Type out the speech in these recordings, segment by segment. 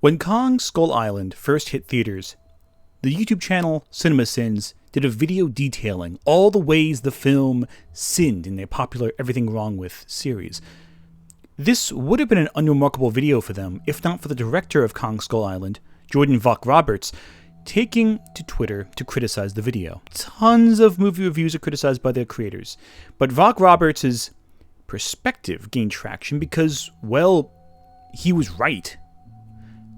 When Kong Skull Island first hit theaters, the YouTube channel CinemaSins did a video detailing all the ways the film sinned in their popular Everything Wrong With series. This would have been an unremarkable video for them if not for the director of Kong Skull Island, Jordan Vogt-Roberts, taking to Twitter to criticize the video. Tons of movie reviews are criticized by their creators, but Vogt-Roberts' perspective gained traction because, well, he was right.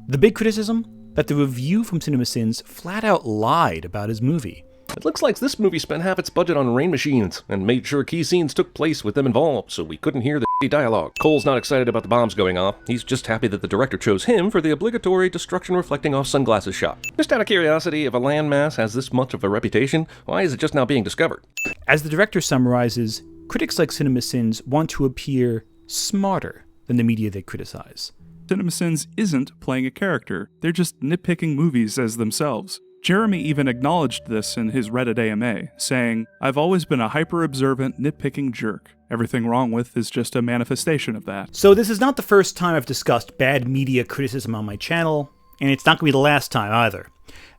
The big criticism? That the review from CinemaSins flat out lied about his movie. It looks like this movie spent half its budget on rain machines and made sure key scenes took place with them involved, so we couldn't hear the dialogue. Cole's not excited about the bombs going off. He's just happy that the director chose him for the obligatory destruction reflecting off sunglasses shot. Just out of curiosity, if a landmass has this much of a reputation, why is it just now being discovered? As the director summarizes, critics like CinemaSins want to appear smarter than the media they criticize. CinemaSins isn't playing a character, they're just nitpicking movies as themselves. Jeremy even acknowledged this in his Reddit AMA, saying, "I've always been a hyper-observant, nitpicking jerk. Everything Wrong With is just a manifestation of that." So this is not the first time I've discussed bad media criticism on my channel, and it's not going to be the last time either.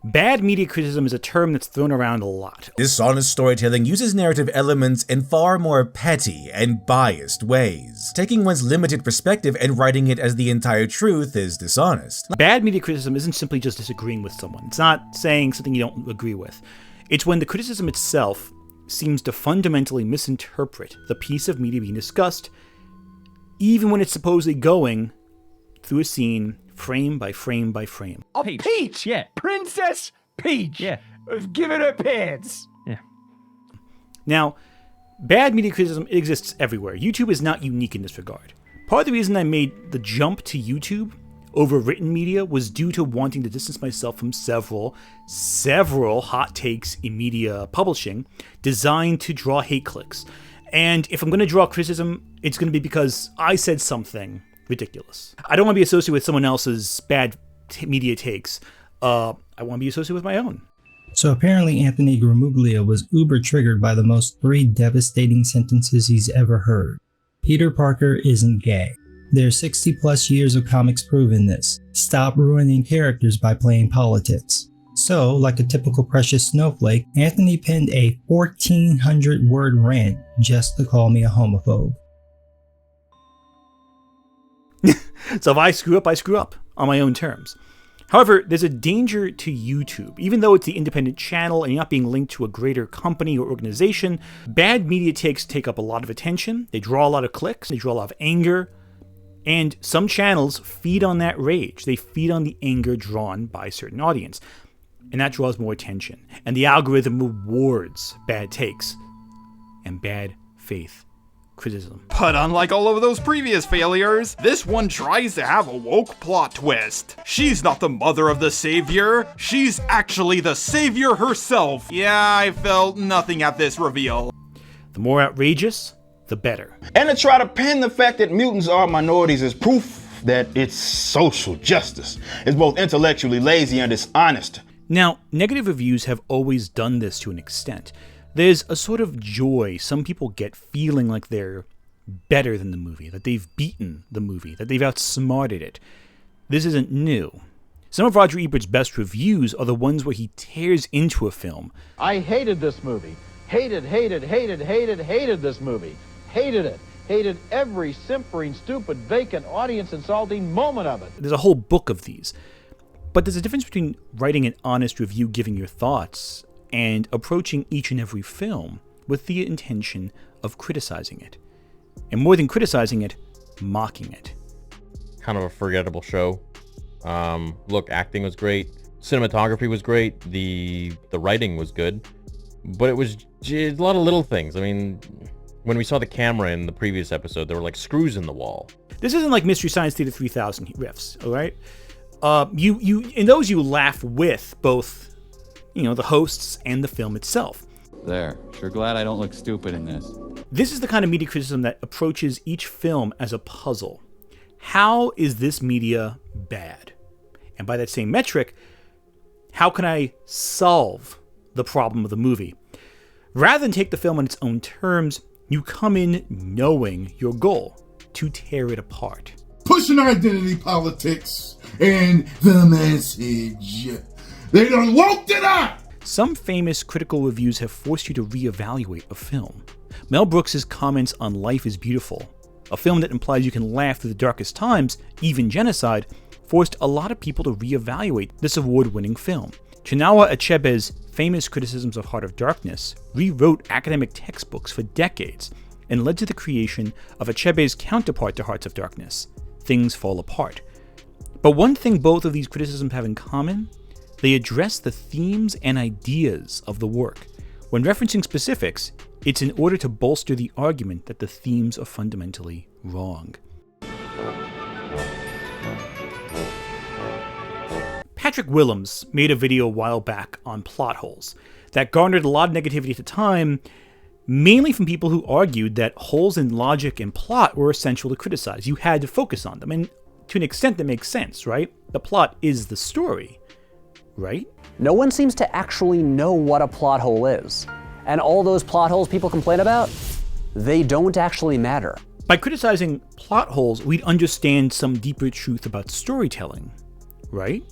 Bad media criticism is a term that's thrown around a lot. Dishonest storytelling uses narrative elements in far more petty and biased ways. Taking one's limited perspective and writing it as the entire truth is dishonest. Bad media criticism isn't simply just disagreeing with someone. It's not saying something you don't agree with. It's when the criticism itself seems to fundamentally misinterpret the piece of media being discussed, even when it's supposedly going through a scene frame by frame by frame. A peach! Yeah. Princess Peach! Yeah. Give it her pants! Yeah. Now, bad media criticism exists everywhere. YouTube is not unique in this regard. Part of the reason I made the jump to YouTube over written media was due to wanting to distance myself from several hot takes in media publishing designed to draw hate clicks. And if I'm going to draw criticism, it's going to be because I said something ridiculous. I don't want to be associated with someone else's bad media takes. I want to be associated with my own. So apparently Anthony Gramuglia was uber triggered by the most 3 devastating sentences he's ever heard. Peter Parker isn't gay. There's 60 plus years of comics proving this. Stop ruining characters by playing politics. So, like a typical precious snowflake, Anthony penned a 1,400 word rant just to call me a homophobe. So if I screw up on my own terms. However, there's a danger to YouTube. Even though it's the independent channel and you're not being linked to a greater company or organization, bad media takes take up a lot of attention, they draw a lot of clicks, they draw a lot of anger, and some channels feed on that rage. They feed on the anger drawn by a certain audience, and that draws more attention. And the algorithm rewards bad takes and bad faith criticism. But unlike all of those previous failures, this one tries to have a woke plot twist. She's not the mother of the savior, she's actually the savior herself. Yeah, I felt nothing at this reveal. The more outrageous, the better. And to try to pin the fact that mutants are minorities as proof that it's social justice is both intellectually lazy and dishonest. Now, negative reviews have always done this to an extent. There's a sort of joy some people get feeling like they're better than the movie, that they've beaten the movie, that they've outsmarted it. This isn't new. Some of Roger Ebert's best reviews are the ones where he tears into a film. I hated this movie. Hated this movie. Hated it. Hated every simpering, stupid, vacant, audience-insulting moment of it. There's a whole book of these. But there's a difference between writing an honest review, giving your thoughts, and approaching each and every film with the intention of criticizing it. And more than criticizing it, mocking it. Kind of a forgettable show. Look, acting was great. Cinematography was great. The writing was good. But it was a lot of little things. I mean, when we saw the camera in the previous episode, there were like screws in the wall. This isn't like Mystery Science Theater 3000 riffs, all right? In those you laugh with both, the hosts and the film itself. There. Sure glad I don't look stupid in this. This is the kind of media criticism that approaches each film as a puzzle. How is this media bad? And by that same metric, how can I solve the problem of the movie? Rather than take the film on its own terms, you come in knowing your goal, to tear it apart. Pushing identity politics, and the message. They done woke it up! Some famous critical reviews have forced you to reevaluate a film. Mel Brooks' comments on Life is Beautiful, a film that implies you can laugh through the darkest times, even genocide, forced a lot of people to reevaluate this award-winning film. Chinua Achebe's famous criticisms of Heart of Darkness rewrote academic textbooks for decades and led to the creation of Achebe's counterpart to Hearts of Darkness, Things Fall Apart. But one thing both of these criticisms have in common: they address the themes and ideas of the work. When referencing specifics, it's in order to bolster the argument that the themes are fundamentally wrong. Patrick Willems made a video a while back on plot holes that garnered a lot of negativity at the time, mainly from people who argued that holes in logic and plot were essential to criticize. You had to focus on them, and to an extent that makes sense, right? The plot is the story, right? No one seems to actually know what a plot hole is. And all those plot holes people complain about, they don't actually matter. By criticizing plot holes, we'd understand some deeper truth about storytelling, right?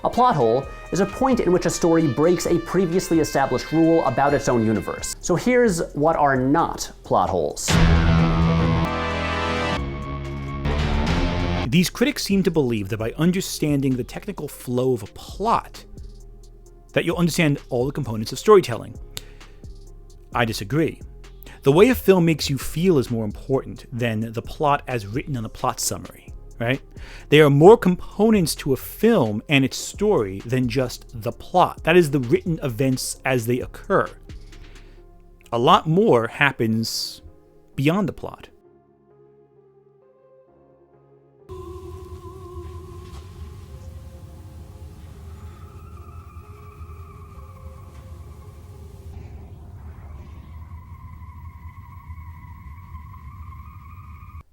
A plot hole is a point in which a story breaks a previously established rule about its own universe. So here's what are not plot holes. These critics seem to believe that by understanding the technical flow of a plot, that you'll understand all the components of storytelling. I disagree. The way a film makes you feel is more important than the plot as written on a plot summary, right? There are more components to a film and its story than just the plot. That is the written events as they occur. A lot more happens beyond the plot.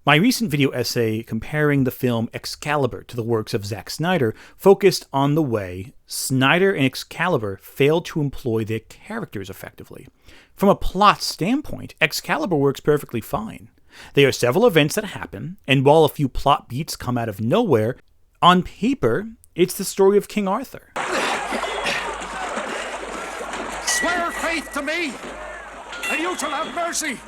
My recent video essay comparing the film Excalibur to the works of Zack Snyder focused on the way Snyder and Excalibur failed to employ their characters effectively. From a plot standpoint, Excalibur works perfectly fine. There are several events that happen, and while a few plot beats come out of nowhere, on paper, it's the story of King Arthur. Swear faith to me, and you shall have mercy.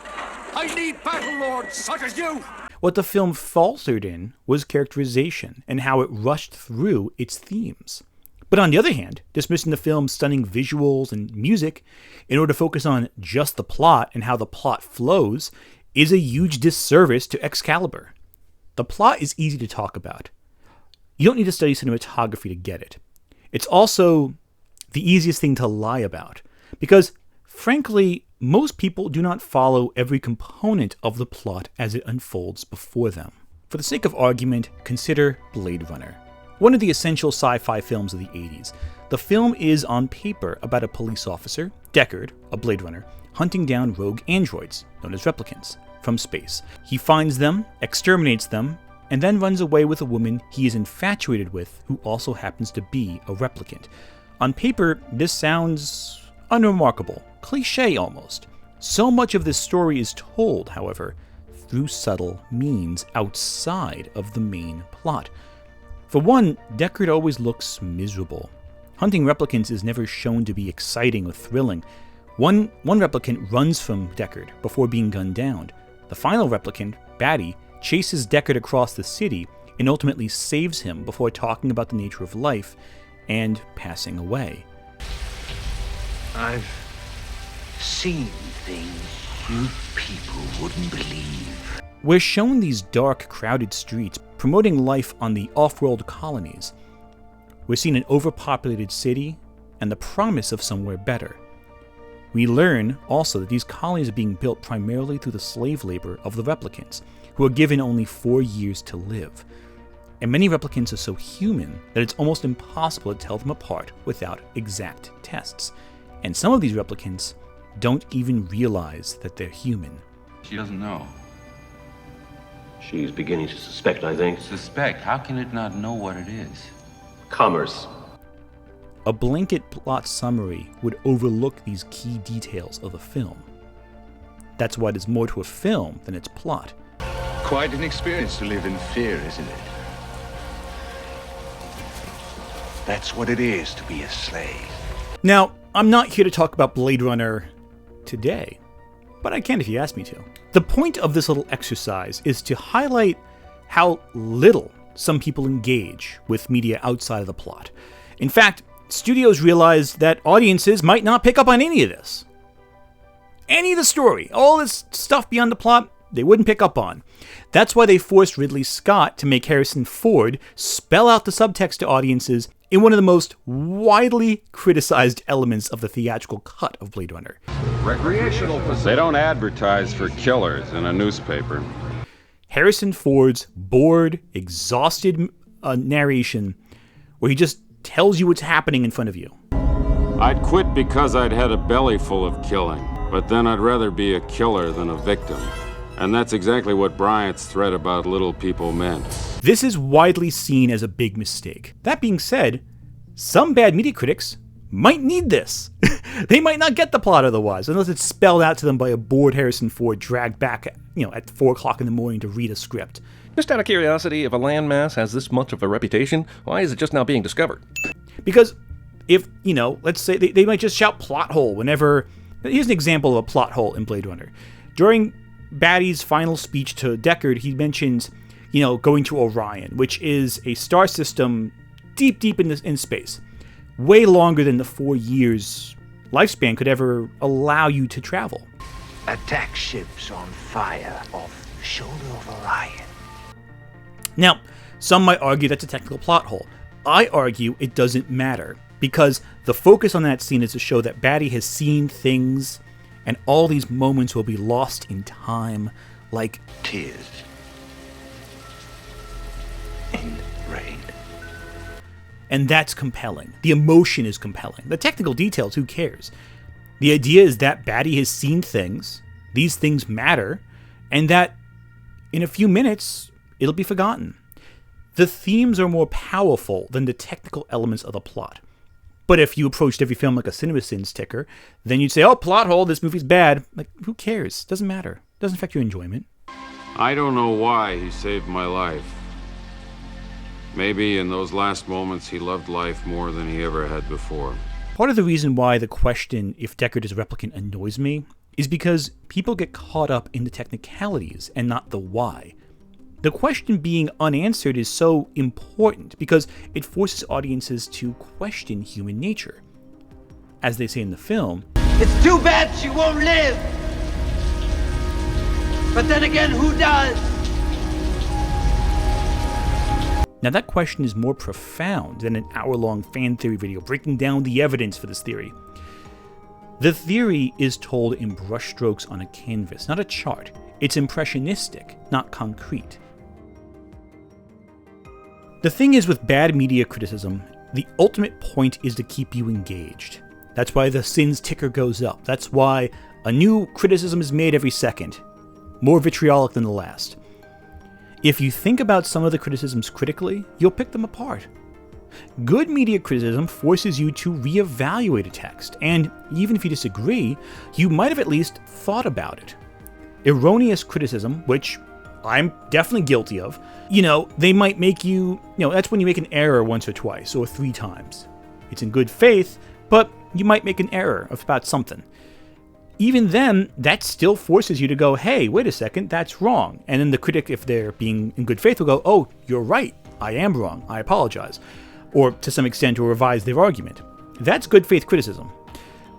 I need battle lords such as you. What the film faltered in was characterization and how it rushed through its themes. But on the other hand, dismissing the film's stunning visuals and music in order to focus on just the plot and how the plot flows is a huge disservice to Excalibur. The plot is easy to talk about. You don't need to study cinematography to get it. It's also the easiest thing to lie about, because frankly, most people do not follow every component of the plot as it unfolds before them. For the sake of argument, consider Blade Runner, one of the essential sci-fi films of the 80s. The film is on paper about a police officer, Deckard, a Blade Runner, hunting down rogue androids, known as replicants, from space. He finds them, exterminates them, and then runs away with a woman he is infatuated with who also happens to be a replicant. On paper, this sounds unremarkable, cliché almost. So much of this story is told, however, through subtle means outside of the main plot. For one, Deckard always looks miserable. Hunting replicants is never shown to be exciting or thrilling. One replicant runs from Deckard before being gunned down. The final replicant, Batty, chases Deckard across the city and ultimately saves him before talking about the nature of life and passing away. I've seen things you people wouldn't believe. We're shown these dark, crowded streets promoting life on the off-world colonies. We're seeing an overpopulated city and the promise of somewhere better. We learn also that these colonies are being built primarily through the slave labor of the replicants, who are given only 4 years to live. And many replicants are so human that it's almost impossible to tell them apart without exact tests. And some of these replicants don't even realize that they're human. She doesn't know. She's beginning to suspect, I think. Suspect? How can it not know what it is? Commerce. A blanket plot summary would overlook these key details of the film. That's why there's more to a film than its plot. Quite an experience to live in fear, isn't it? That's what it is to be a slave. Now, I'm not here to talk about Blade Runner today, but I can if you ask me to. The point of this little exercise is to highlight how little some people engage with media outside of the plot. In fact, studios realized that audiences might not pick up on any of this. Any of the story, all this stuff beyond the plot, they wouldn't pick up on. That's why they forced Ridley Scott to make Harrison Ford spell out the subtext to audiences in one of the most widely criticized elements of the theatrical cut of Blade Runner. Recreational facility. They don't advertise for killers in a newspaper. Harrison Ford's bored, exhausted narration where he just tells you what's happening in front of you. I'd quit because I'd had a belly full of killing, but then I'd rather be a killer than a victim. And that's exactly what Bryant's threat about little people meant. This is widely seen as a big mistake. That being said, some bad media critics might need this. They might not get the plot otherwise, unless it's spelled out to them by a bored Harrison Ford dragged back at 4 o'clock in the morning to read a script. Just out of curiosity, if a landmass has this much of a reputation, why is it just now being discovered? Because if, let's say they might just shout plot hole whenever... Here's an example of a plot hole in Blade Runner. During Batty's final speech to Deckard, he mentions, going to Orion, which is a star system deep in space. Way longer than the 4 years lifespan could ever allow you to travel. Attack ships on fire off the shoulder of Orion. Now, some might argue that's a technical plot hole. I argue it doesn't matter, because the focus on that scene is to show that Batty has seen things, and all these moments will be lost in time, like tears in rain. And that's compelling. The emotion is compelling. The technical details, who cares? The idea is that Batty has seen things, these things matter, and that in a few minutes, it'll be forgotten. The themes are more powerful than the technical elements of the plot. But if you approached every film like a CinemaSins ticker, then you'd say, oh, plot hole, this movie's bad. Like, who cares? Doesn't matter. Doesn't affect your enjoyment. I don't know why he saved my life. Maybe in those last moments he loved life more than he ever had before. Part of the reason why the question if Deckard is a replicant annoys me is because people get caught up in the technicalities and not the why. The question being unanswered is so important because it forces audiences to question human nature. As they say in the film, it's too bad she won't live. But then again, who does? Now that question is more profound than an hour-long fan theory video breaking down the evidence for this theory. The theory is told in brushstrokes on a canvas, not a chart. It's impressionistic, not concrete. The thing is with bad media criticism, the ultimate point is to keep you engaged. That's why the sins ticker goes up. That's why a new criticism is made every second, more vitriolic than the last. If you think about some of the criticisms critically, you'll pick them apart. Good media criticism forces you to reevaluate a text, and even if you disagree, you might have at least thought about it. Erroneous criticism, which I'm definitely guilty of, they might make you, that's when you make an error once or twice, or 3 times. It's in good faith, but you might make an error about something. Even then, that still forces you to go, hey, wait a second, that's wrong. And then the critic, if they're being in good faith, will go, oh, you're right, I am wrong, I apologize. Or to some extent, to revise their argument. That's good faith criticism.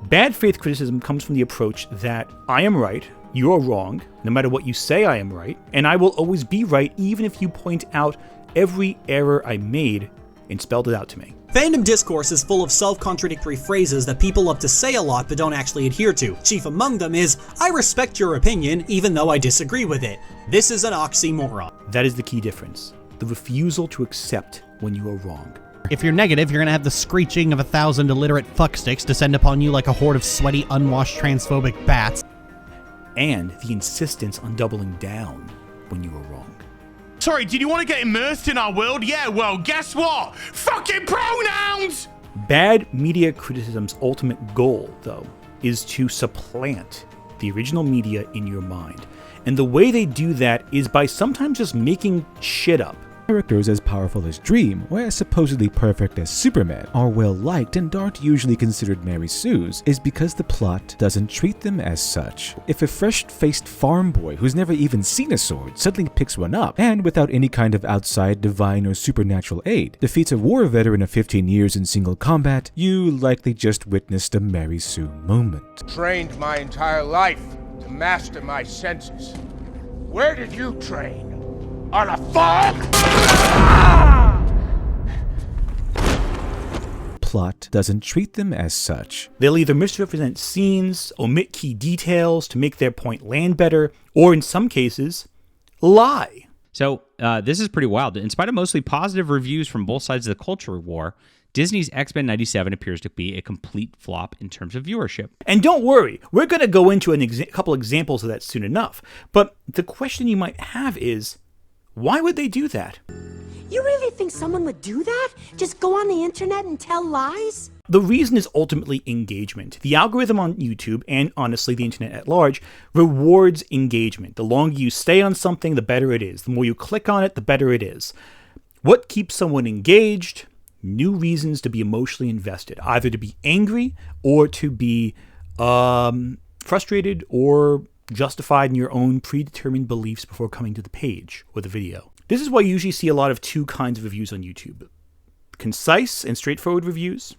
Bad faith criticism comes from the approach that I am right, you're wrong, no matter what you say I am right, and I will always be right even if you point out every error I made and spelled it out to me. Fandom discourse is full of self-contradictory phrases that people love to say a lot but don't actually adhere to. Chief among them is, I respect your opinion even though I disagree with it. This is an oxymoron. That is the key difference. The refusal to accept when you are wrong. If you're negative, you're gonna have the screeching of 1,000 illiterate fucksticks descend upon you like a horde of sweaty, unwashed, transphobic bats. And the insistence on doubling down when you are wrong. Sorry, did you want to get immersed in our world? Yeah, well, guess what? Fucking pronouns! Bad media criticism's ultimate goal, though, is to supplant the original media in your mind. And the way they do that is by sometimes just making shit up. Characters as powerful as Dream, or as supposedly perfect as Superman, are well liked and aren't usually considered Mary Sue's, is because the plot doesn't treat them as such. If a fresh-faced farm boy who's never even seen a sword suddenly picks one up, and without any kind of outside divine or supernatural aid, defeats a war veteran of 15 years in single combat, you likely just witnessed a Mary Sue moment. Trained my entire life to master my senses. Where did you train? On a farm? Plot doesn't treat them as such. They'll either misrepresent scenes, omit key details to make their point land better, or in some cases, lie. So this is pretty wild. In spite of mostly positive reviews from both sides of the culture war, Disney's X-Men 97 appears to be a complete flop in terms of viewership. And don't worry, we're going to go into a couple examples of that soon enough. But the question you might have is, why would they do that? You really think someone would do that? Just go on the internet and tell lies? The reason is ultimately engagement. The algorithm on YouTube, and honestly the internet at large, rewards engagement. The longer you stay on something, the better it is. The more you click on it, the better it is. What keeps someone engaged? New reasons to be emotionally invested, either to be angry or to be frustrated or justified in your own predetermined beliefs before coming to the page or the video. This is why you usually see a lot of two kinds of reviews on YouTube. Concise and straightforward reviews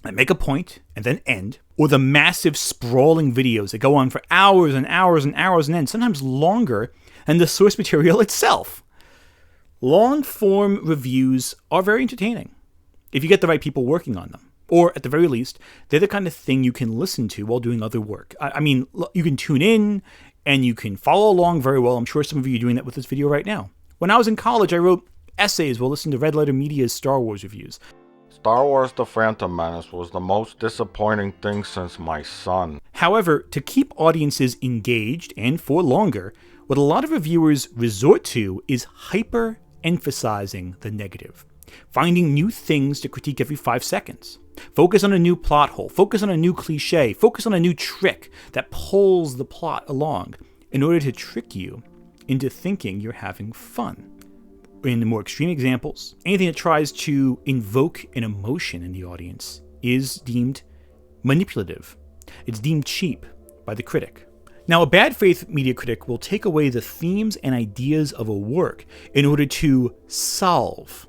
that make a point and then end, or the massive sprawling videos that go on for hours and hours and hours and end, sometimes longer than the source material itself. Long-form reviews are very entertaining if you get the right people working on them. Or, at the very least, they're the kind of thing you can listen to while doing other work. I mean, you can tune in, and you can follow along very well. I'm sure some of you are doing that with this video right now. When I was in college, I wrote essays while listening to Red Letter Media's Star Wars reviews. Star Wars The Phantom Menace was the most disappointing thing since my son. However, to keep audiences engaged, and for longer, what a lot of reviewers resort to is hyper-emphasizing the negative. Finding new things to critique every 5 seconds. Focus on a new plot hole. Focus on a new cliche. Focus on a new trick that pulls the plot along in order to trick you into thinking you're having fun. In the more extreme examples, anything that tries to invoke an emotion in the audience is deemed manipulative. It's deemed cheap by the critic. Now, a bad faith media critic will take away the themes and ideas of a work in order to solve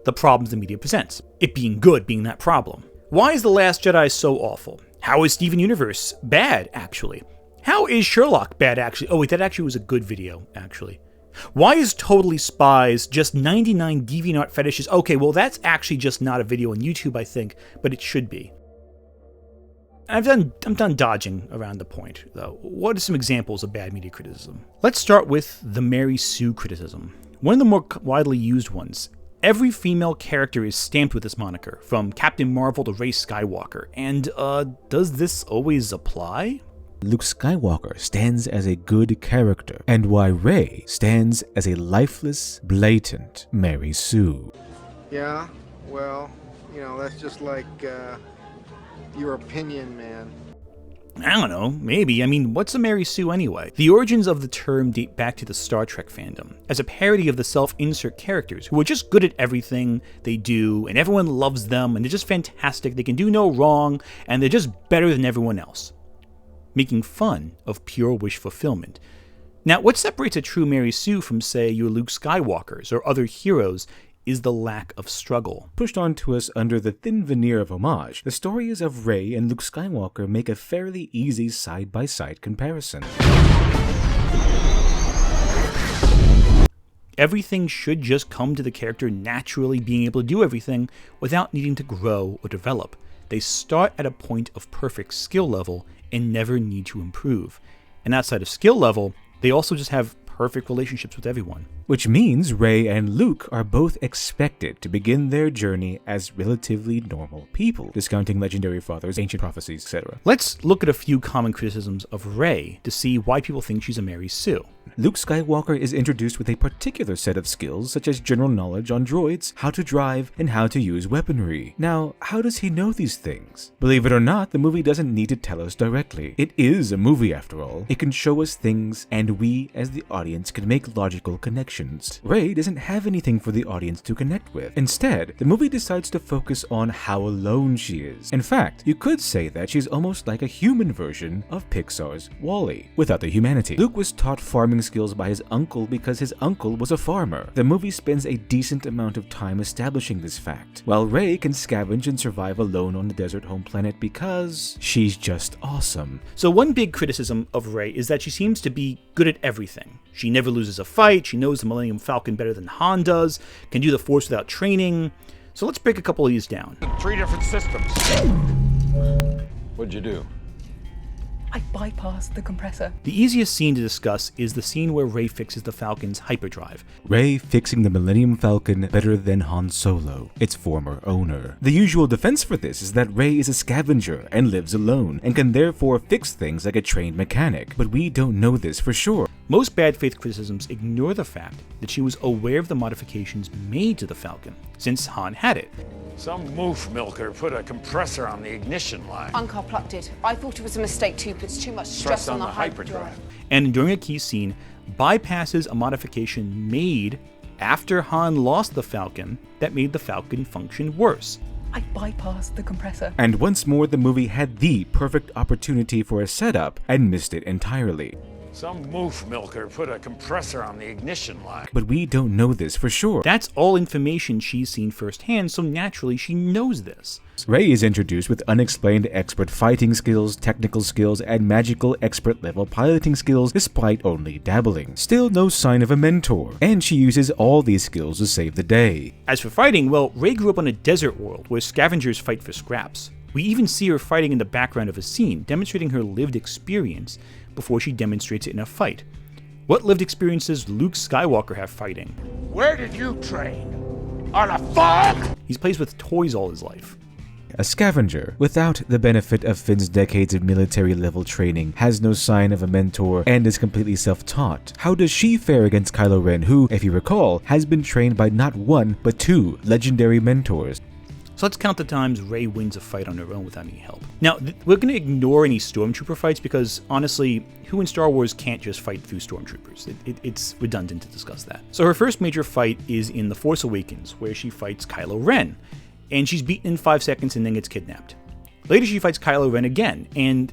the problems the media presents, it being good being that problem. Why is The Last Jedi so awful? How is Steven Universe bad, actually? How is Sherlock bad, actually? Oh wait, that actually was a good video, actually. Why is Totally Spies just 99 DeviantArt fetishes? Okay, well that's actually just not a video on YouTube, I think, but it should be. I'm done dodging around the point, though. What are some examples of bad media criticism? Let's start with the Mary Sue criticism. One of the more widely used ones. Every female character is stamped with this moniker, from Captain Marvel to Rey Skywalker, and does this always apply? Luke Skywalker stands as a good character, and why Rey stands as a lifeless, blatant Mary Sue. Yeah, well, you know, that's just like, your opinion, man. I don't know, maybe. I mean, what's a Mary Sue anyway? The origins of the term date back to the Star Trek fandom, as a parody of the self-insert characters who are just good at everything they do, and everyone loves them, and they're just fantastic, they can do no wrong, and they're just better than everyone else. Making fun of pure wish fulfillment. Now, what separates a true Mary Sue from, say, your Luke Skywalkers or other heroes is the lack of struggle. Pushed onto us under the thin veneer of homage, the stories of Rey and Luke Skywalker make a fairly easy side-by-side comparison. Everything should just come to the character naturally being able to do everything without needing to grow or develop. They start at a point of perfect skill level and never need to improve. And outside of skill level, they also just have perfect relationships with everyone. Which means Rey and Luke are both expected to begin their journey as relatively normal people, discounting legendary fathers, ancient prophecies, etc. Let's look at a few common criticisms of Rey to see why people think she's a Mary Sue. Luke Skywalker is introduced with a particular set of skills such as general knowledge on droids, how to drive, and how to use weaponry. Now, how does he know these things? Believe it or not, the movie doesn't need to tell us directly. It is a movie after all. It can show us things, and we, as the audience, can make logical connections. actions. Rey doesn't have anything for the audience to connect with. Instead, the movie decides to focus on how alone she is. In fact, you could say that she's almost like a human version of Pixar's WALL-E, without the humanity. Luke was taught farming skills by his uncle because his uncle was a farmer. The movie spends a decent amount of time establishing this fact, while Rey can scavenge and survive alone on the desert home planet because she's just awesome. So one big criticism of Rey is that she seems to be good at everything. She never loses a fight, she knows the Millennium Falcon better than Han does, can do the Force without training. So let's break a couple of these down. 3 different systems. What'd you do? I bypassed the compressor. The easiest scene to discuss is the scene where Rey fixes the Falcon's hyperdrive. Rey fixing the Millennium Falcon better than Han Solo, its former owner. The usual defense for this is that Rey is a scavenger and lives alone, and can therefore fix things like a trained mechanic, but we don't know this for sure. Most bad faith criticisms ignore the fact that she was aware of the modifications made to the Falcon, since Han had it. Some moof milker put a compressor on the ignition line. Uncle plucked it. I thought it was a mistake too. Puts too much stress on the hyperdrive. And during a key scene, bypasses a modification made after Han lost the Falcon that made the Falcon function worse. I bypassed the compressor. And once more, the movie had the perfect opportunity for a setup and missed it entirely. Some moof milker put a compressor on the ignition line. But we don't know this for sure. That's all information she's seen firsthand, so naturally she knows this. Rey is introduced with unexplained expert fighting skills, technical skills, and magical expert level piloting skills despite only dabbling. Still no sign of a mentor, and she uses all these skills to save the day. As for fighting, well, Rey grew up on a desert world where scavengers fight for scraps. We even see her fighting in the background of a scene, demonstrating her lived experience before she demonstrates it in a fight. What lived experience does Luke Skywalker have fighting? Where did you train? On a farm? He's plays with toys all his life. A scavenger, without the benefit of Finn's decades of military-level training, has no sign of a mentor and is completely self-taught. How does she fare against Kylo Ren, who, if you recall, has been trained by not one, but 2 legendary mentors? So let's count the times Rey wins a fight on her own without any help. Now, we're going to ignore any stormtrooper fights because, honestly, who in Star Wars can't just fight through stormtroopers? It's redundant to discuss that. So her first major fight is in The Force Awakens, where she fights Kylo Ren, and she's beaten in 5 seconds and then gets kidnapped. Later she fights Kylo Ren again, and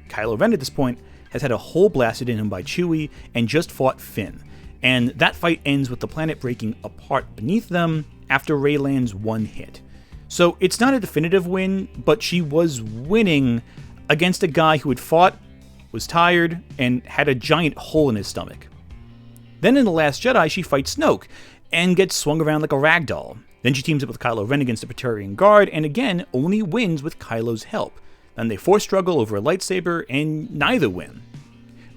Kylo Ren at this point has had a hole blasted in him by Chewie and just fought Finn. And that fight ends with the planet breaking apart beneath them after Rey lands 1 hit. So it's not a definitive win, but she was winning against a guy who had fought, was tired, and had a giant hole in his stomach. Then in The Last Jedi, she fights Snoke and gets swung around like a ragdoll. Then she teams up with Kylo Ren against the Praetorian Guard, and again only wins with Kylo's help. Then they force struggle over a lightsaber, and neither win.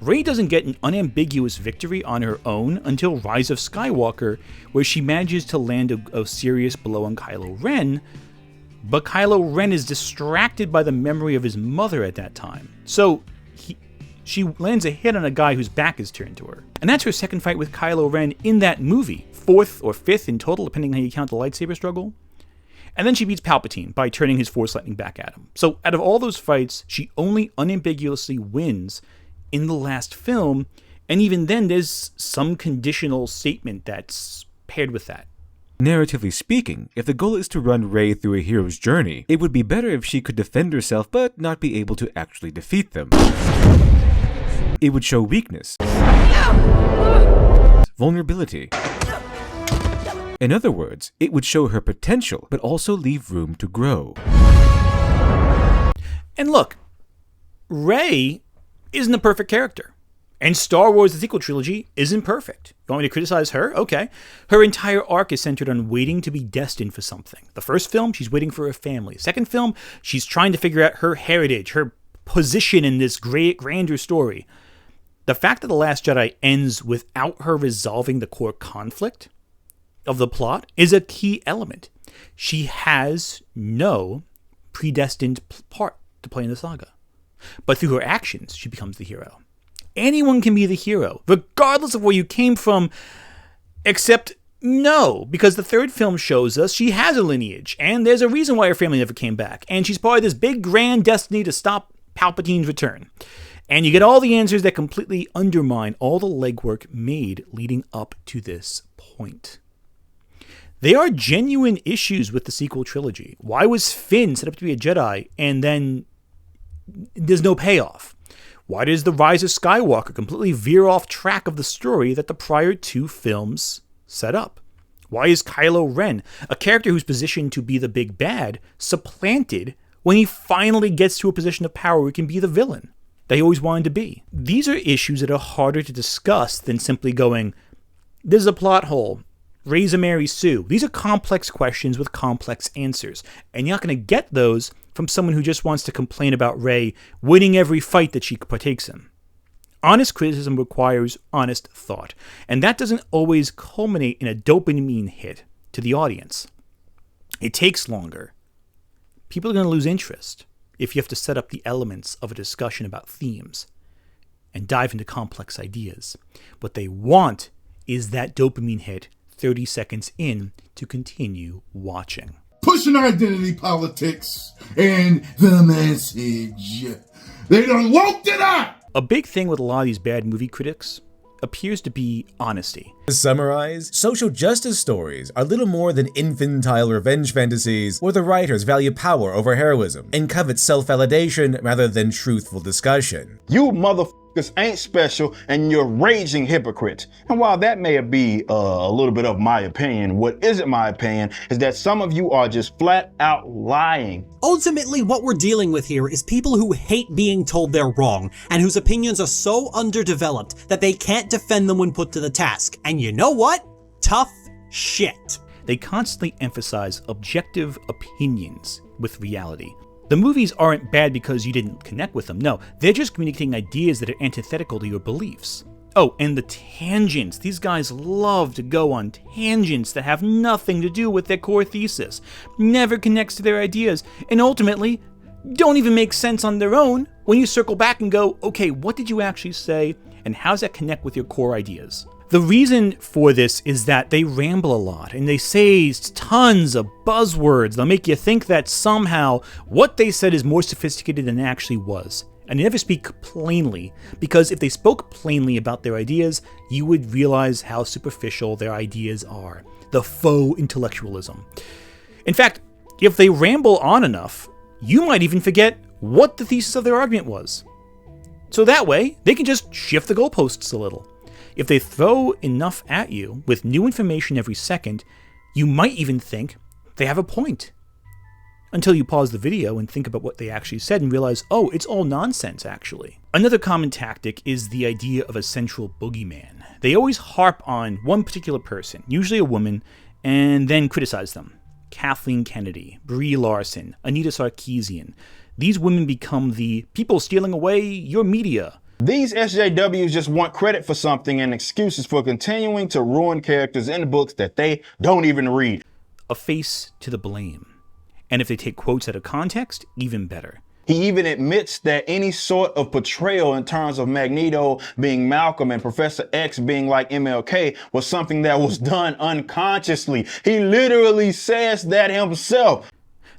Rey doesn't get an unambiguous victory on her own until Rise of Skywalker, where she manages to land a serious blow on Kylo Ren, but Kylo Ren is distracted by the memory of his mother at that time. So she lands a hit on a guy whose back is turned to her. And that's her second fight with Kylo Ren in that movie, 4th or 5th in total, depending on how you count the lightsaber struggle. And then she beats Palpatine by turning his Force lightning back at him. So out of all those fights, she only unambiguously wins in the last film, and even then there's some conditional statement that's paired with that. Narratively speaking, if the goal is to run Rey through a hero's journey, it would be better if she could defend herself but not be able to actually defeat them. It would show weakness, vulnerability. In other words, it would show her potential, but also leave room to grow. And look, Rey isn't a perfect character. And Star Wars, the sequel trilogy, isn't perfect. You want me to criticize her? Okay. Her entire arc is centered on waiting to be destined for something. The first film, she's waiting for her family. Second film, she's trying to figure out her heritage, her position in this grander story. The fact that The Last Jedi ends without her resolving the core conflict of the plot is a key element. She has no predestined part to play in the saga. But through her actions, she becomes the hero. Anyone can be the hero, regardless of where you came from, except no, because the third film shows us she has a lineage, and there's a reason why her family never came back, and she's part of this big grand destiny to stop Palpatine's return. And you get all the answers that completely undermine all the legwork made leading up to this point. There are genuine issues with the sequel trilogy. Why was Finn set up to be a Jedi and then there's no payoff? Why does The Rise of Skywalker completely veer off track of the story that the prior two films set up? Why is Kylo Ren, a character who's positioned to be the big bad, supplanted when he finally gets to a position of power where he can be the villain that he always wanted to be? These are issues that are harder to discuss than simply going, there's a plot hole, raise a Mary Sue. These are complex questions with complex answers, and you're not going to get those from someone who just wants to complain about Rey winning every fight that she partakes in. Honest criticism requires honest thought, and that doesn't always culminate in a dopamine hit to the audience. It takes longer. People are going to lose interest if you have to set up the elements of a discussion about themes and dive into complex ideas. What they want is that dopamine hit 30 seconds in to continue watching. Pushing identity politics and the message. They done woke it up! A big thing with a lot of these bad movie critics appears to be honesty. To summarize, social justice stories are little more than infantile revenge fantasies where the writers value power over heroism and covet self-validation rather than truthful discussion. You motherfuckers ain't special and you're raging hypocrites. And while that may be a little bit of my opinion, what isn't my opinion is that some of you are just flat out lying. Ultimately, what we're dealing with here is people who hate being told they're wrong and whose opinions are so underdeveloped that they can't defend them when put to the task. And you know what? Tough shit. They constantly emphasize objective opinions with reality. The movies aren't bad because you didn't connect with them. No, they're just communicating ideas that are antithetical to your beliefs. Oh, and the tangents. These guys love to go on tangents that have nothing to do with their core thesis, never connects to their ideas, and ultimately don't even make sense on their own when you circle back and go, okay, what did you actually say, and how does that connect with your core ideas? The reason for this is that they ramble a lot, and they say tons of buzzwords. They'll make you think that somehow what they said is more sophisticated than it actually was. And they never speak plainly, because if they spoke plainly about their ideas, you would realize how superficial their ideas are. The faux intellectualism. In fact, if they ramble on enough, you might even forget what the thesis of their argument was. So that way, they can just shift the goalposts a little. If they throw enough at you with new information every second, you might even think they have a point. Until you pause the video and think about what they actually said and realize, oh, it's all nonsense, actually. Another common tactic is the idea of a central boogeyman. They always harp on one particular person, usually a woman, and then criticize them. Kathleen Kennedy, Brie Larson, Anita Sarkeesian. These women become the people stealing away your media. These SJWs just want credit for something and excuses for continuing to ruin characters in books that they don't even read. A face to the blame. And if they take quotes out of context, even better. He even admits that any sort of portrayal in terms of Magneto being Malcolm and Professor X being like MLK was something that was done unconsciously. He literally says that himself.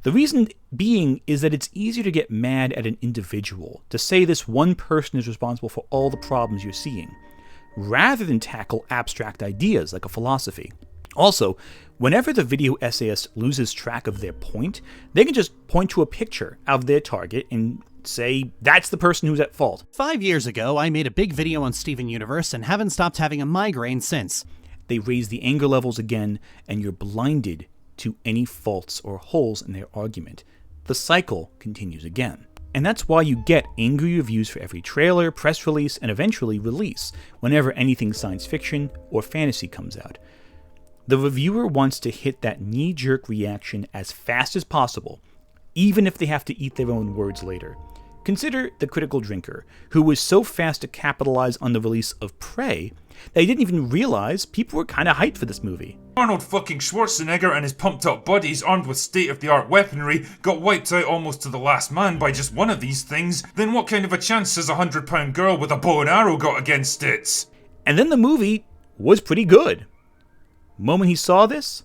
The reason being is that it's easier to get mad at an individual, to say this one person is responsible for all the problems you're seeing, rather than tackle abstract ideas like a philosophy. Also, whenever the video essayist loses track of their point, they can just point to a picture of their target and say, that's the person who's at fault. 5 years ago, I made a big video on Steven Universe and haven't stopped having a migraine since. They raise the anger levels again, and you're blinded to any faults or holes in their argument. The cycle continues again. And that's why you get angry reviews for every trailer, press release, and eventually release whenever anything science fiction or fantasy comes out. The reviewer wants to hit that knee-jerk reaction as fast as possible, even if they have to eat their own words later. Consider The Critical Drinker, who was so fast to capitalize on the release of Prey that he didn't even realize people were kind of hyped for this movie. Arnold fucking Schwarzenegger and his pumped-up buddies armed with state-of-the-art weaponry got wiped out almost to the last man by just one of these things, then what kind of a chance has a 100-pound girl with a bow and arrow got against it? And then the movie was pretty good. The moment he saw this,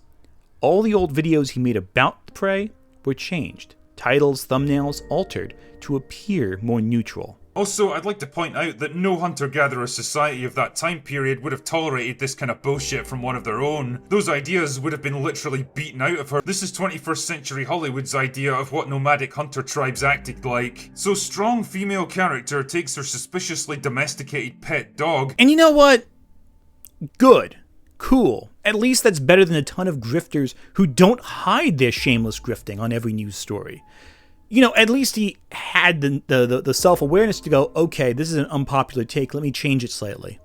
all the old videos he made about Prey were changed. Titles, thumbnails altered to appear more neutral. Also, I'd like to point out that no hunter-gatherer society of that time period would have tolerated this kind of bullshit from one of their own. Those ideas would have been literally beaten out of her. This is 21st century Hollywood's idea of what nomadic hunter tribes acted like. So strong female character takes her suspiciously domesticated pet dog. And you know what? Good. Cool. At least that's better than a ton of grifters who don't hide their shameless grifting on every news story. You know, at least he had the self-awareness to go, okay, this is an unpopular take, let me change it slightly.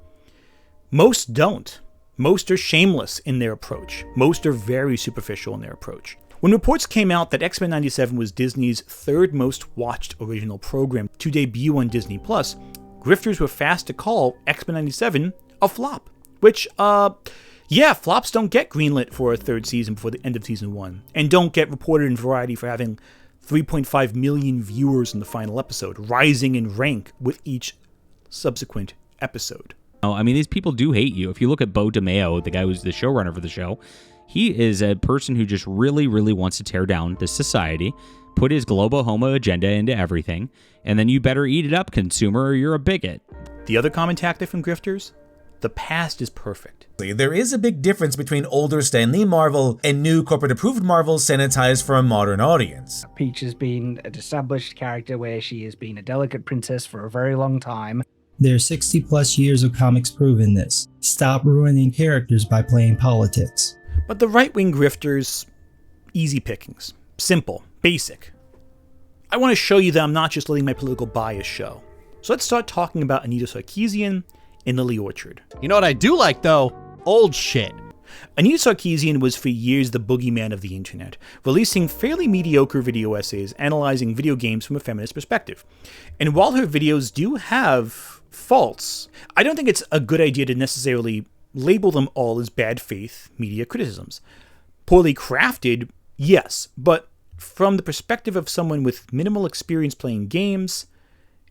Most don't. Most are shameless in their approach. Most are very superficial in their approach. When reports came out that X-Men 97 was Disney's third most watched original program to debut on Disney+, grifters were fast to call X-Men 97 a flop. Which, yeah, flops don't get greenlit for a third season before the end of season 1, and don't get reported in Variety for having 3.5 million viewers in the final episode, rising in rank with each subsequent episode. I mean, these people do hate you. If you look at Bo DeMeo, the guy who's the showrunner for the show, he is a person who just really, really wants to tear down this society, put his global homo agenda into everything, and then you better eat it up, consumer, or you're a bigot. The other common tactic from grifters? The past is perfect. There is a big difference between older Stan Lee Marvel and new corporate-approved Marvel sanitized for a modern audience. Peach has been an established character where she has been a delicate princess for a very long time. There's 60 plus years of comics proving this. Stop ruining characters by playing politics. But the right-wing grifters, easy pickings. Simple, basic. I want to show you that I'm not just letting my political bias show. So let's start talking about Anita Sarkeesian in Lily Orchard. You know what I do like, though? Old shit. Anita Sarkeesian was for years the boogeyman of the internet, releasing fairly mediocre video essays analyzing video games from a feminist perspective. And while her videos do have faults, I don't think it's a good idea to necessarily label them all as bad faith media criticisms. Poorly crafted, yes, but from the perspective of someone with minimal experience playing games,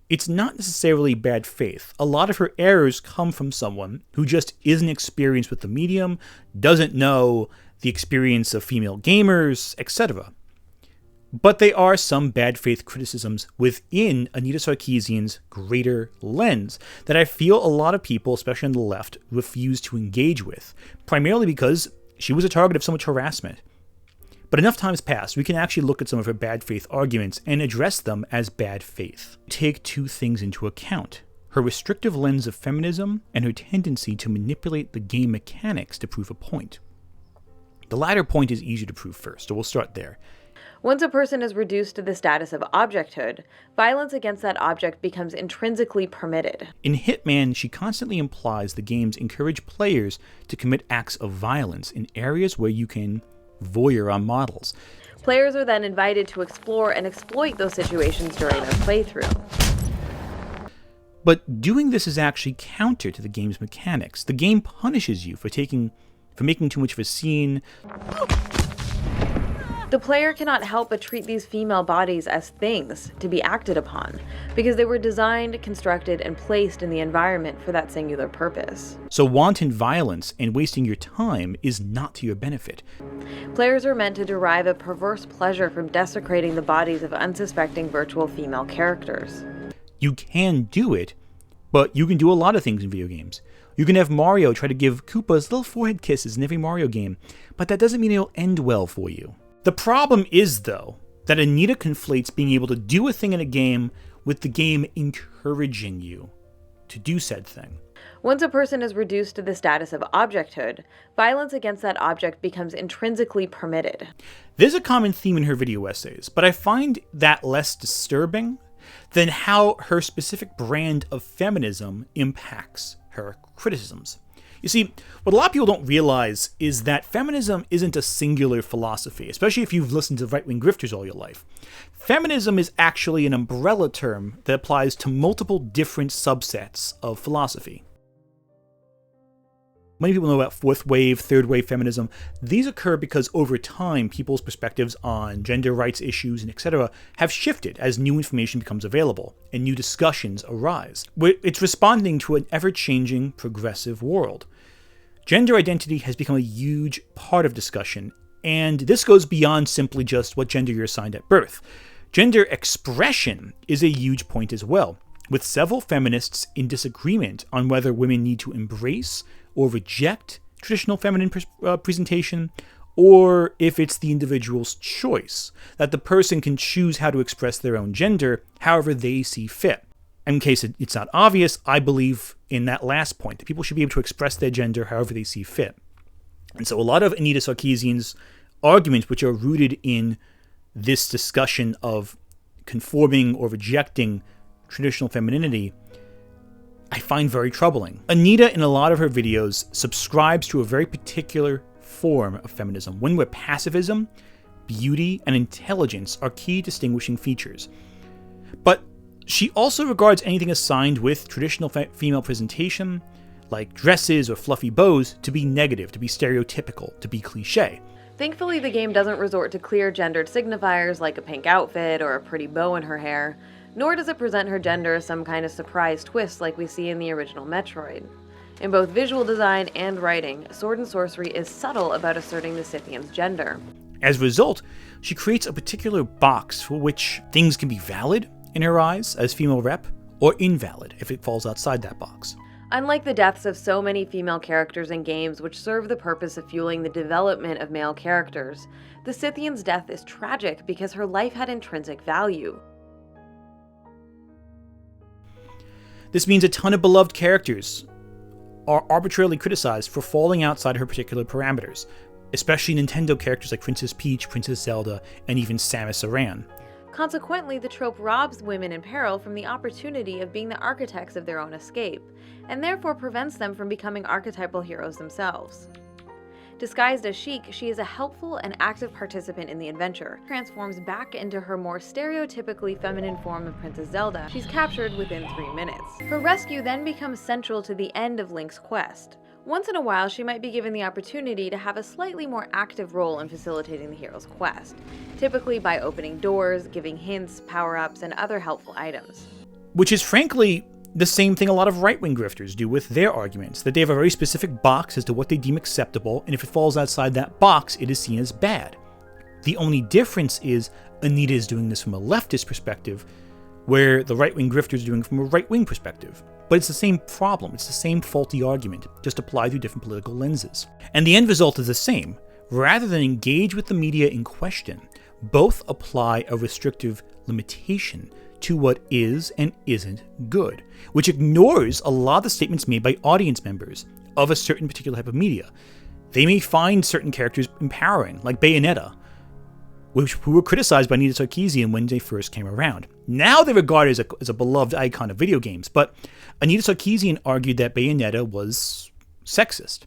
it's not necessarily bad faith. A lot of her errors come from someone who just isn't experienced with the medium, doesn't know the experience of female gamers, etc. But they are some bad faith criticisms within Anita Sarkeesian's greater lens that I feel a lot of people, especially on the left, refuse to engage with, primarily because she was a target of so much harassment. But enough time's passed, we can actually look at some of her bad faith arguments and address them as bad faith. Take two things into account: her restrictive lens of feminism and her tendency to manipulate the game mechanics to prove a point. The latter point is easier to prove first, so we'll start there. Once a person is reduced to the status of objecthood, violence against that object becomes intrinsically permitted. In Hitman, she constantly implies the games encourage players to commit acts of violence in areas where you can voyeur on models. Players are then invited to explore and exploit those situations during their playthrough. But doing this is actually counter to the game's mechanics. The game punishes you for making too much of a scene. The player cannot help but treat these female bodies as things to be acted upon, because they were designed, constructed, and placed in the environment for that singular purpose. So wanton violence and wasting your time is not to your benefit. Players are meant to derive a perverse pleasure from desecrating the bodies of unsuspecting virtual female characters. You can do it, but you can do a lot of things in video games. You can have Mario try to give Koopas little forehead kisses in every Mario game, but that doesn't mean it'll end well for you. The problem is, though, that Anita conflates being able to do a thing in a game with the game encouraging you to do said thing. Once a person is reduced to the status of objecthood, violence against that object becomes intrinsically permitted. There's a common theme in her video essays, but I find that less disturbing than how her specific brand of feminism impacts her criticisms. You see, what a lot of people don't realize is that feminism isn't a singular philosophy, especially if you've listened to right-wing grifters all your life. Feminism is actually an umbrella term that applies to multiple different subsets of philosophy. Many people know about fourth wave, third wave feminism. These occur because over time, people's perspectives on gender rights issues and etc. have shifted as new information becomes available and new discussions arise. It's responding to an ever-changing, progressive world. Gender identity has become a huge part of discussion, and this goes beyond simply just what gender you're assigned at birth. Gender expression is a huge point as well. with several feminists in disagreement on whether women need to embrace or reject traditional feminine presentation, or if it's the individual's choice, that the person can choose how to express their own gender however they see fit. In case it's not obvious, I believe in that last point, that people should be able to express their gender however they see fit. And so a lot of Anita Sarkeesian's arguments, which are rooted in this discussion of conforming or rejecting traditional femininity, I find very troubling. Anita, in a lot of her videos, subscribes to a very particular form of feminism, one where pacifism, beauty, and intelligence are key distinguishing features. But she also regards anything assigned with traditional female presentation, like dresses or fluffy bows, to be negative, to be stereotypical, to be cliché. Thankfully, the game doesn't resort to clear gendered signifiers like a pink outfit or a pretty bow in her hair, nor does it present her gender as some kind of surprise twist like we see in the original Metroid. In both visual design and writing, Sword and Sorcery is subtle about asserting the Scythian's gender. As a result, she creates a particular box for which things can be valid in her eyes as female rep, or invalid if it falls outside that box. Unlike the deaths of so many female characters in games which serve the purpose of fueling the development of male characters, the Scythian's death is tragic because her life had intrinsic value. This means a ton of beloved characters are arbitrarily criticized for falling outside her particular parameters, especially Nintendo characters like Princess Peach, Princess Zelda, and even Samus Aran. Consequently, the trope robs women in peril from the opportunity of being the architects of their own escape, and therefore prevents them from becoming archetypal heroes themselves. Disguised as Sheik, she is a helpful and active participant in the adventure, transforms back into her more stereotypically feminine form of Princess Zelda. She's captured within 3 minutes. Her rescue then becomes central to the end of Link's quest. Once in a while, she might be given the opportunity to have a slightly more active role in facilitating the hero's quest, typically by opening doors, giving hints, power-ups, and other helpful items. Which is frankly the same thing a lot of right-wing grifters do with their arguments, that they have a very specific box as to what they deem acceptable, and if it falls outside that box, it is seen as bad. The only difference is Anita is doing this from a leftist perspective, where the right-wing grifters are doing it from a right-wing perspective. But it's the same problem, it's the same faulty argument, just applied through different political lenses. And the end result is the same. Rather than engage with the media in question, both apply a restrictive limitation to what is and isn't good, which ignores a lot of the statements made by audience members of a certain particular type of media. They may find certain characters empowering, like Bayonetta, who were criticized by Anita Sarkeesian when they first came around. Now they're regarded as a beloved icon of video games, but Anita Sarkeesian argued that Bayonetta was sexist.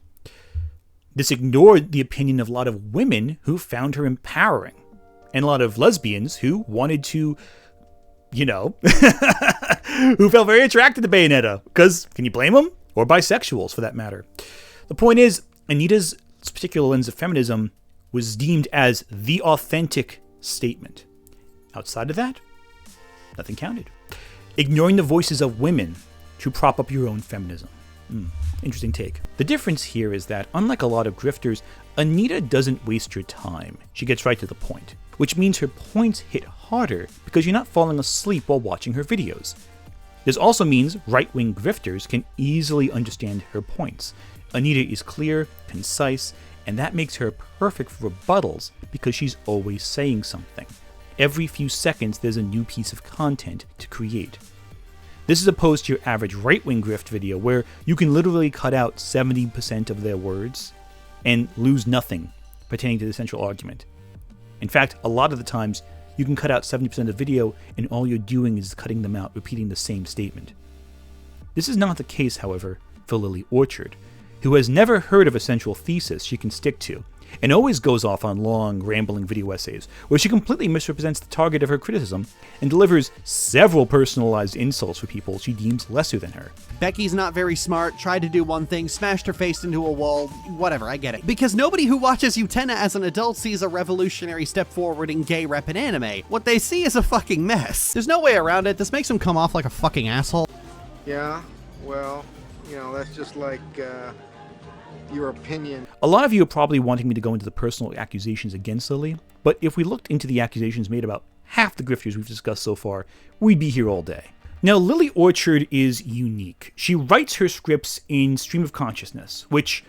This ignored the opinion of a lot of women who found her empowering, and a lot of lesbians who wanted to, who felt very attracted to Bayonetta, because can you blame them? Or bisexuals, for that matter. The point is, Anita's particular lens of feminism was deemed as the authentic statement. Outside of that, nothing counted. Ignoring the voices of women to prop up your own feminism. Interesting take. The difference here is that, unlike a lot of grifters, Anita doesn't waste your time. She gets right to the point, which means her points hit harder because you're not falling asleep while watching her videos. This also means right-wing grifters can easily understand her points. Anita is clear, concise, and that makes her perfect for rebuttals because she's always saying something. Every few seconds there's a new piece of content to create. This is opposed to your average right-wing grift video where you can literally cut out 70% of their words and lose nothing pertaining to the central argument. In fact, a lot of the times you can cut out 70% of the video and all you're doing is cutting them out, repeating the same statement. This is not the case, however, for Lily Orchard, who has never heard of a central thesis she can stick to, and always goes off on long, rambling video essays, where she completely misrepresents the target of her criticism and delivers several personalized insults for people she deems lesser than her. Becky's not very smart, tried to do one thing, smashed her face into a wall, whatever, I get it. Because nobody who watches Utena as an adult sees a revolutionary step forward in gay rep in anime. What they see is a fucking mess. There's no way around it, this makes him come off like a fucking asshole. Yeah, well, that's just like, your opinion. A lot of you are probably wanting me to go into the personal accusations against Lily, but if we looked into the accusations made about half the grifters we've discussed so far, we'd be here all day. Now, Lily Orchard is unique. She writes her scripts in stream of consciousness, which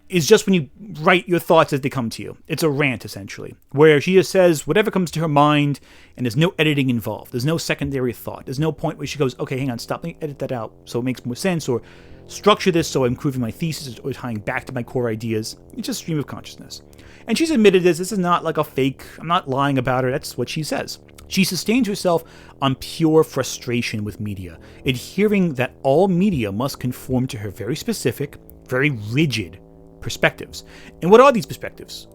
is just when you write your thoughts as they come to you. It's a rant, essentially, where she just says whatever comes to her mind, and there's no editing involved. There's no secondary thought. There's no point where she goes, okay, hang on, stop, let me edit that out so it makes more sense, or structure this so I'm improving my thesis or tying back to my core ideas. It's just stream of consciousness. And she's admitted this is not like a fake, I'm not lying about her, that's what she says. She sustains herself on pure frustration with media, adhering that all media must conform to her very specific, very rigid perspectives. And what are these perspectives?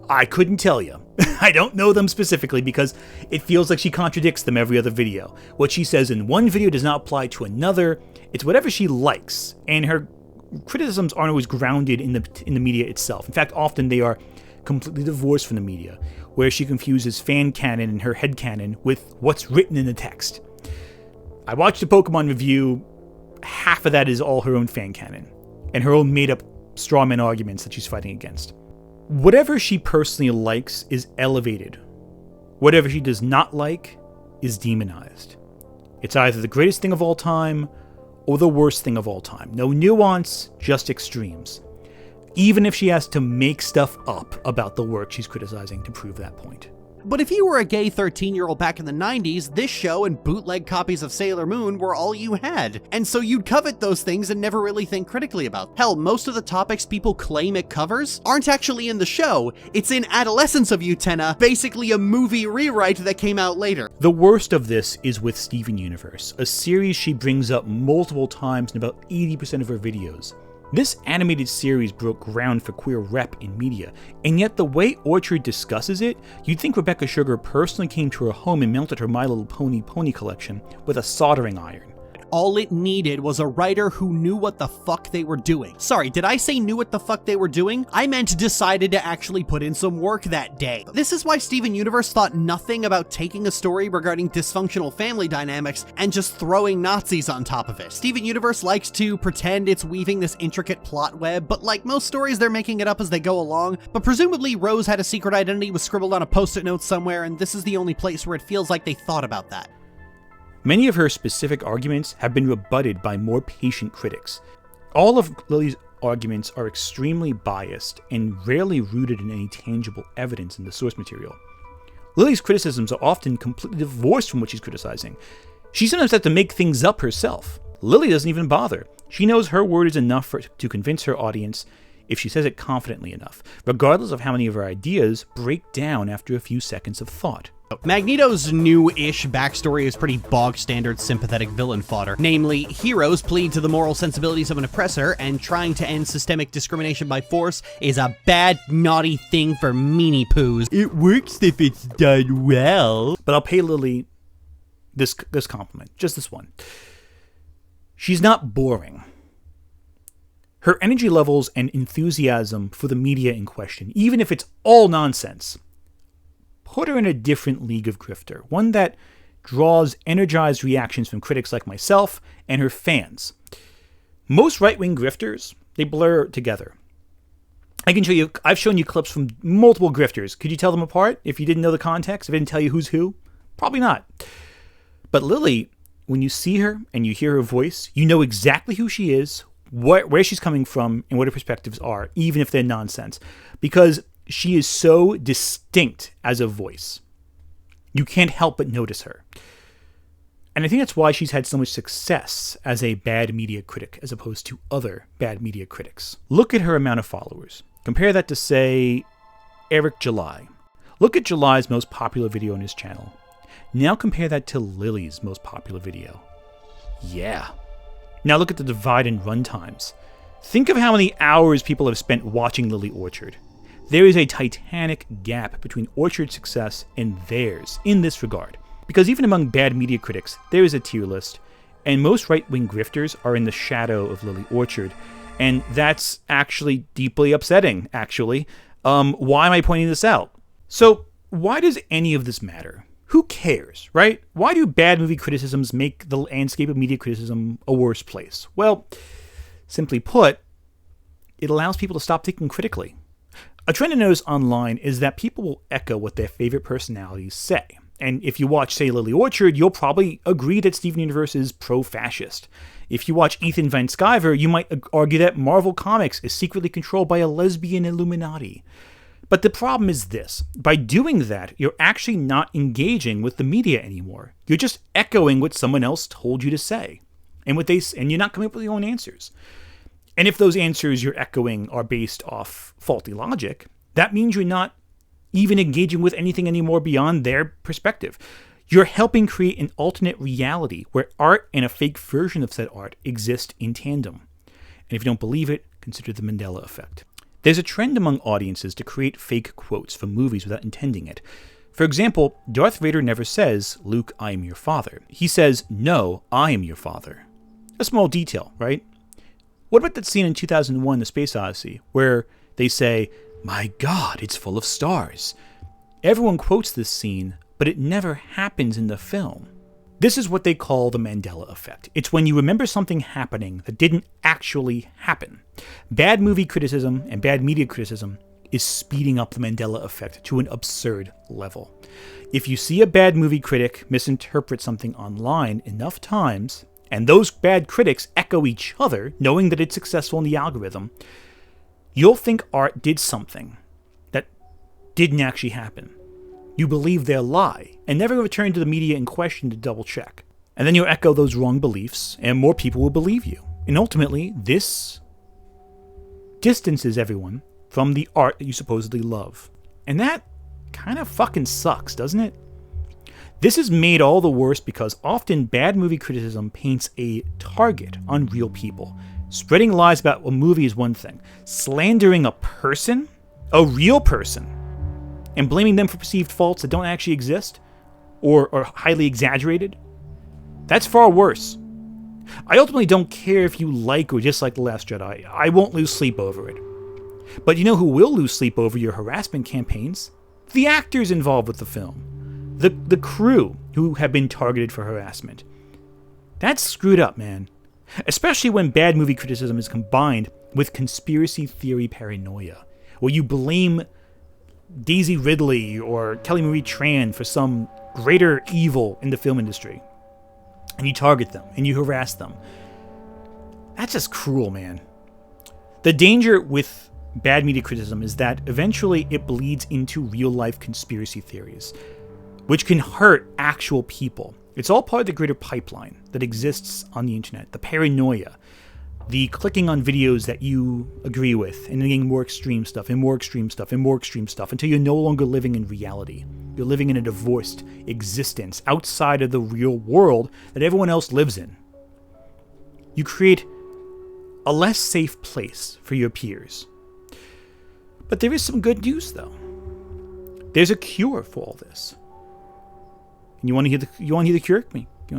I couldn't tell you. I don't know them specifically because it feels like she contradicts them every other video. What she says in one video does not apply to another. It's whatever she likes, and her criticisms aren't always grounded in the media itself. In fact, often they are completely divorced from the media, where she confuses fan canon and her head canon with what's written in the text. I watched a Pokemon review. Half of that is all her own fan canon and her own made-up strawman arguments that she's fighting against. Whatever she personally likes is elevated. Whatever she does not like is demonized. It's either the greatest thing of all time or the worst thing of all time. No nuance, just extremes. Even if she has to make stuff up about the work she's criticizing to prove that point. But if you were a gay 13-year-old back in the 90s, this show and bootleg copies of Sailor Moon were all you had. And so you'd covet those things and never really think critically about them. Hell, most of the topics people claim it covers aren't actually in the show. It's in Adolescence of Utena, basically a movie rewrite that came out later. The worst of this is with Steven Universe, a series she brings up multiple times in about 80% of her videos. This animated series broke ground for queer rep in media, and yet the way Orchard discusses it, you'd think Rebecca Sugar personally came to her home and melted her My Little Pony pony collection with a soldering iron. All it needed was a writer who knew what the fuck they were doing. Sorry, did I say knew what the fuck they were doing? I meant decided to actually put in some work that day. This is why Steven Universe thought nothing about taking a story regarding dysfunctional family dynamics and just throwing Nazis on top of it. Steven Universe likes to pretend it's weaving this intricate plot web, but like most stories, they're making it up as they go along. But presumably Rose had a secret identity was scribbled on a post-it note somewhere, and this is the only place where it feels like they thought about that. Many of her specific arguments have been rebutted by more patient critics. All of Lily's arguments are extremely biased and rarely rooted in any tangible evidence in the source material. Lily's criticisms are often completely divorced from what she's criticizing. She sometimes has to make things up herself. Lily doesn't even bother. She knows her word is enough to convince her audience if she says it confidently enough, regardless of how many of her ideas break down after a few seconds of thought. Magneto's new-ish backstory is pretty bog-standard sympathetic villain fodder. Namely, heroes plead to the moral sensibilities of an oppressor, and trying to end systemic discrimination by force is a bad, naughty thing for meanie poos. It works if it's done well. But I'll pay Lily this compliment, just this one. She's not boring. Her energy levels and enthusiasm for the media in question, even if it's all nonsense, put her in a different league of grifter, one that draws energized reactions from critics like myself and her fans. Most right-wing grifters, they blur together. I've shown you clips from multiple grifters. Could you tell them apart if you didn't know the context? If I didn't tell you who's who? Probably not. But Lily, when you see her and you hear her voice, you know exactly who she is, where she's coming from, and what her perspectives are, even if they're nonsense. Because she is so distinct as a voice. You can't help but notice her. And I think that's why she's had so much success as a bad media critic as opposed to other bad media critics. Look at her amount of followers. Compare that to, say, Eric July. Look at July's most popular video on his channel. Now compare that to Lily's most popular video. Yeah. Now look at the divide in run times. Think of how many hours people have spent watching Lily Orchard. There is a titanic gap between Orchard's success and theirs in this regard. Because even among bad media critics, there is a tier list, and most right-wing grifters are in the shadow of Lily Orchard, and that's actually deeply upsetting, actually. Why am I pointing this out? So, why does any of this matter? Who cares, right? Why do bad movie criticisms make the landscape of media criticism a worse place? Well, simply put, it allows people to stop thinking critically. A trend to notice online is that people will echo what their favorite personalities say. And if you watch, say, Lily Orchard, you'll probably agree that Steven Universe is pro-fascist. If you watch Ethan Van Sciver, you might argue that Marvel Comics is secretly controlled by a lesbian Illuminati. But the problem is this. By doing that, you're actually not engaging with the media anymore. You're just echoing what someone else told you to say. And you're not coming up with your own answers. And if those answers you're echoing are based off faulty logic, that means you're not even engaging with anything anymore beyond their perspective. You're helping create an alternate reality where art and a fake version of said art exist in tandem. And if you don't believe it, consider the Mandela effect. There's a trend among audiences to create fake quotes from movies without intending it. For example, Darth Vader never says, "Luke, I am your father." He says, "No, I am your father." A small detail, right? What about that scene in 2001, The Space Odyssey, where they say, "My God, it's full of stars"? Everyone quotes this scene, but it never happens in the film. This is what they call the Mandela effect. It's when you remember something happening that didn't actually happen. Bad movie criticism and bad media criticism is speeding up the Mandela effect to an absurd level. If you see a bad movie critic misinterpret something online enough times, and those bad critics echo each other, knowing that it's successful in the algorithm, you'll think art did something that didn't actually happen. You believe their lie, and never return to the media in question to double check. And then you'll echo those wrong beliefs, and more people will believe you. And ultimately, this distances everyone from the art that you supposedly love. And that kind of fucking sucks, doesn't it? This is made all the worse because often bad movie criticism paints a target on real people. Spreading lies about a movie is one thing. Slandering a person, a real person, and blaming them for perceived faults that don't actually exist or are highly exaggerated, that's far worse. I ultimately don't care if you like or dislike The Last Jedi. I won't lose sleep over it. But you know who will lose sleep over your harassment campaigns? The actors involved with the film. The crew who have been targeted for harassment. That's screwed up, man. Especially when bad movie criticism is combined with conspiracy theory paranoia, where you blame Daisy Ridley or Kelly Marie Tran for some greater evil in the film industry. And you target them, and you harass them. That's just cruel, man. The danger with bad media criticism is that eventually it bleeds into real-life conspiracy theories, which can hurt actual people. It's all part of the greater pipeline that exists on the internet. The paranoia, the clicking on videos that you agree with, and getting more extreme stuff, and more extreme stuff, and more extreme stuff, until you're no longer living in reality. You're living in a divorced existence outside of the real world that everyone else lives in. You create a less safe place for your peers. But there is some good news, though. There's a cure for all this. And you want to hear the cure? You want to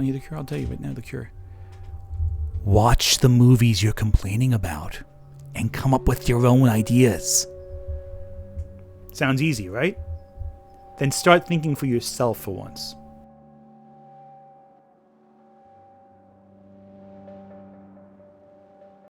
hear the cure? I'll tell you right now the cure. Watch the movies you're complaining about and come up with your own ideas. Sounds easy, right? Then start thinking for yourself for once.